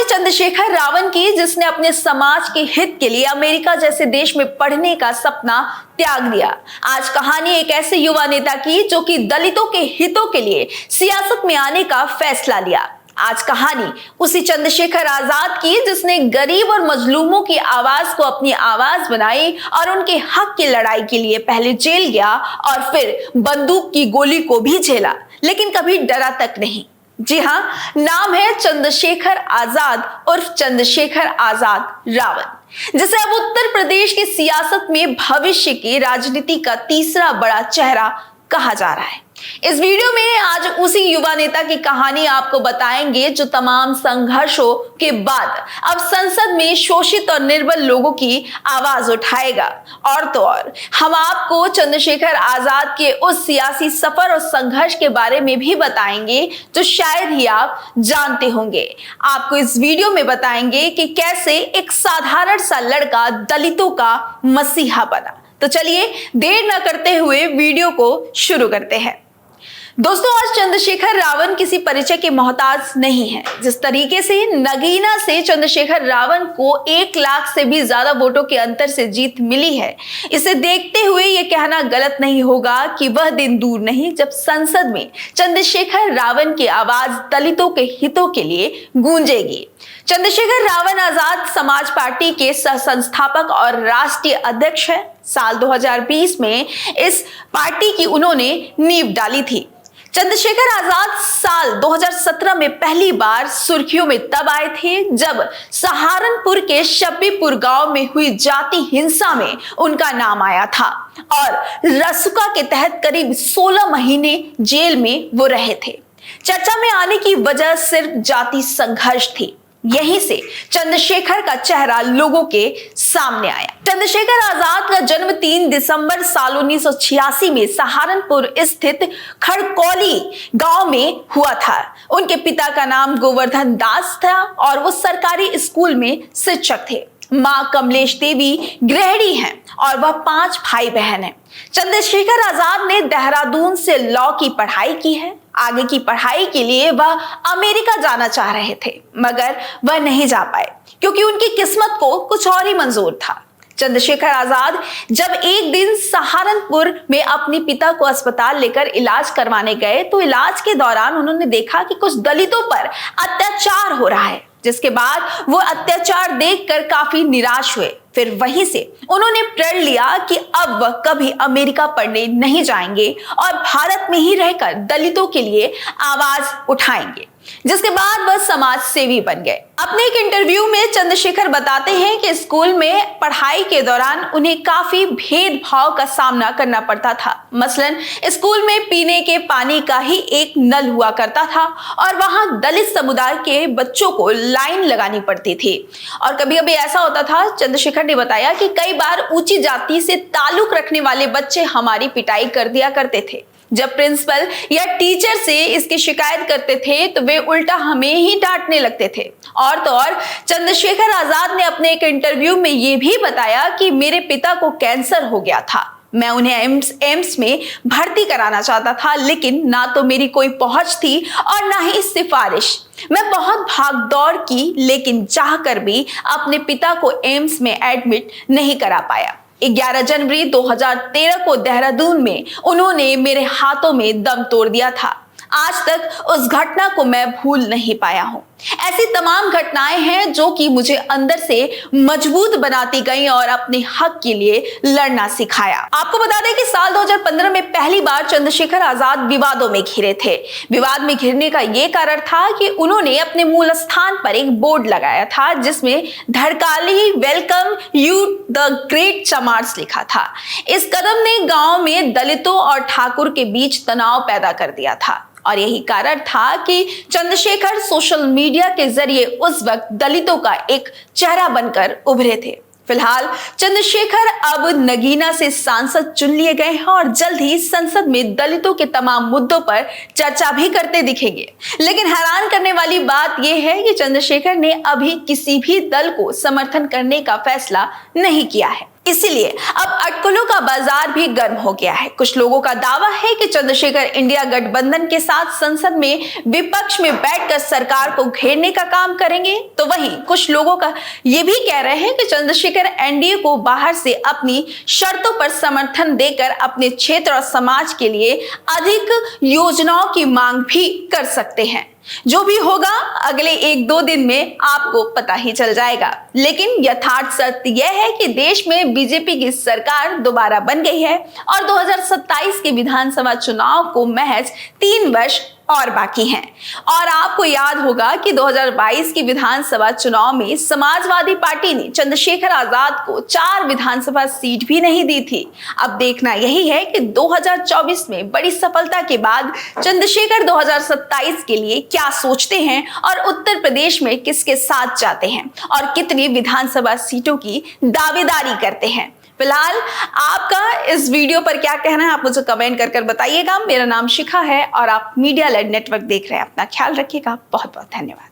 कहानी चंद्रशेखर रावण की, जिसने अपने समाज के हित के लिए अमेरिका जैसे देश में पढ़ने का सपना त्याग दिया। आज कहानी एक ऐसे युवा नेता की जो कि दलितों के हितों के लिए सियासत में आने का फैसला लिया। आज कहानी उसी चंद्रशेखर आजाद की, जिसने गरीब और मजलूमों की आवाज को अपनी आवाज बनाई और उनके हक की लड़ाई के लिए पहले जेल गया और फिर बंदूक की गोली को भी झेला, लेकिन कभी डरा तक नहीं। जी हाँ, नाम है चंद्रशेखर आजाद उर्फ चंद्रशेखर आजाद रावण, जिसे अब उत्तर प्रदेश की सियासत में भविष्य की राजनीति का तीसरा बड़ा चेहरा कहा जा रहा है। इस वीडियो में आज उसी युवा नेता की कहानी आपको बताएंगे जो तमाम संघर्षों के बाद अब संसद में शोषित और निर्बल लोगों की आवाज उठाएगा। और तो और हम आपको चंद्रशेखर आजाद के उस सियासी सफर और संघर्ष के बारे में भी बताएंगे जो शायद ही आप जानते होंगे। आपको इस वीडियो में बताएंगे कि कैसे एक साधारण सा लड़का दलितों का मसीहा बना। तो चलिए देर न करते हुए वीडियो को शुरू करते हैं। दोस्तों, आज चंद्रशेखर रावण किसी परिचय के मोहताज नहीं है। जिस तरीके से नगीना से चंद्रशेखर रावण को 1 लाख से भी ज्यादा वोटों के अंतर से जीत मिली है, इसे देखते हुए यह कहना गलत नहीं होगा कि वह दिन दूर नहीं जब संसद में चंद्रशेखर रावण की आवाज दलितों के हितों के लिए गूंजेगी। चंद्रशेखर रावण आजाद समाज पार्टी के सह संस्थापक और राष्ट्रीय अध्यक्ष हैं। साल 2020 में इस पार्टी की उन्होंने नींव डाली थी। चंद्रशेखर आजाद साल 2017 में पहली बार सुर्खियों में तब आए थे जब सहारनपुर के शब्बीपुर गांव में हुई जाति हिंसा में उनका नाम आया था और रसूखा के तहत करीब 16 महीने जेल में वो रहे थे। चर्चा में आने की वजह सिर्फ जाति संघर्ष थी। यहीं से चंद्रशेखर का चेहरा लोगों के सामने आया। चंद्रशेखर आजाद का जन्म 3 दिसंबर साल 1986 में सहारनपुर स्थित खड़कौली गांव में हुआ था। उनके पिता का नाम गोवर्धन दास था और वो सरकारी स्कूल में शिक्षक थे। मां कमलेश देवी गृहिणी हैं और वह 5 भाई बहन हैं। चंद्रशेखर आजाद ने देहरादून से लॉ की पढ़ाई की है। आगे की पढ़ाई के लिए वह अमेरिका जाना चाह रहे थे, मगर वह नहीं जा पाए क्योंकि उनकी किस्मत को कुछ और ही मंजूर था। चंद्रशेखर आजाद जब एक दिन सहारनपुर में अपने पिता को अस्पताल लेकर इलाज करवाने गए तो इलाज के दौरान उन्होंने देखा कि कुछ दलितों पर अत्याचार हो रहा है, जिसके बाद वो अत्याचार देखकर काफी निराश हुए। फिर वहीं से उन्होंने प्रण लिया कि अब वह कभी अमेरिका पढ़ने नहीं जाएंगे और भारत में ही रहकर दलितों के लिए आवाज उठाएंगे, जिसके बाद वह समाज सेवी बन गए। अपने एक इंटरव्यू में चंद्रशेखर बताते हैं कि स्कूल में पढ़ाई के दौरान उन्हें काफी भेदभाव का सामना करना पड़ता था। मसलन स्कूल में पीने के पानी का ही एक नल हुआ करता था और वहां दलित समुदाय के बच्चों को लाइन लगानी पड़ती थी। और कभी कभी ऐसा होता था, चंद्रशेखर ने बताया कि कई बार ऊंची जाति से ताल्लुक रखने वाले बच्चे हमारी पिटाई कर दिया करते थे। जब प्रिंसिपल या टीचर से इसकी शिकायत करते थे तो वे उल्टा हमें ही डांटने लगते थे। और तो और चंद्रशेखर आजाद ने अपने एक इंटरव्यू में यह भी बताया कि मेरे पिता को कैंसर हो गया था। मैं उन्हें एम्स में भर्ती कराना चाहता था, लेकिन ना तो मेरी कोई पहुंच थी और ना ही सिफारिश। मैं बहुत भाग दौड़ की, लेकिन चाहकर भी अपने पिता को एम्स में एडमिट नहीं करा पाया। 11 जनवरी 2013 को देहरादून में उन्होंने मेरे हाथों में दम तोड़ दिया था। आज तक उस घटना को मैं भूल नहीं पाया हूं। ऐसी तमाम घटनाएं हैं जो कि मुझे अंदर से मजबूत बनाती गई और अपने हक के लिए लड़ना सिखाया। आपको बता दें कि साल 2015 में पहली बार चंद्रशेखर आजाद विवादों में घिरे थे। विवाद में घिरने का यह कारण था कि उन्होंने अपने मूल स्थान पर एक बोर्ड लगाया था जिसमें धड़काली वेलकम यू द ग्रेट चमार्स लिखा था। इस कदम ने गांव में दलितों और ठाकुर के बीच तनाव पैदा कर दिया था और यही कारण था कि चंद्रशेखर सोशल मीडिया के जरिए उस वक्त दलितों का एक चेहरा बनकर उभरे थे। फिलहाल चंद्रशेखर अब नगीना से सांसद चुन लिए गए हैं और जल्द ही संसद में दलितों के तमाम मुद्दों पर चर्चा भी करते दिखेंगे। लेकिन हैरान करने वाली बात यह है कि चंद्रशेखर ने अभी किसी भी दल को समर्थन करने का फैसला नहीं किया है। इसीलिए अब अटकलों का बाजार भी गर्म हो गया है। कुछ लोगों का दावा है कि चंद्रशेखर इंडिया गठबंधन के साथ संसद में विपक्ष में बैठकर सरकार को घेरने का काम करेंगे, तो वहीं कुछ लोगों का ये भी कह रहे हैं कि चंद्रशेखर एनडीए को बाहर से अपनी शर्तों पर समर्थन देकर अपने क्षेत्र और समाज के लिए अधिक योजनाओं की मांग भी कर सकते हैं। जो भी होगा अगले 1-2 दिन में आपको पता ही चल जाएगा। लेकिन यथार्थ सत्य यह है कि देश में बीजेपी की सरकार दोबारा बन गई है और 2027 के विधानसभा चुनाव को महज 3 वर्ष और बाकी हैं। और आपको याद होगा कि 2022 की विधानसभा चुनाव में समाजवादी पार्टी ने चंद्रशेखर आजाद को 4 विधानसभा सीट भी नहीं दी थी। अब देखना यही है कि 2024 में बड़ी सफलता के बाद चंद्रशेखर 2027 के लिए क्या सोचते हैं और उत्तर प्रदेश में किसके साथ जाते हैं और कितनी विधानसभा सीटों की दावेदारी करते हैं। फिलहाल आपका इस वीडियो पर क्या कहना है आप मुझे कमेंट कर बताइएगा। मेरा नाम शिखा है और आप मीडिया लेड नेटवर्क देख रहे हैं। अपना ख्याल रखिएगा। बहुत बहुत धन्यवाद।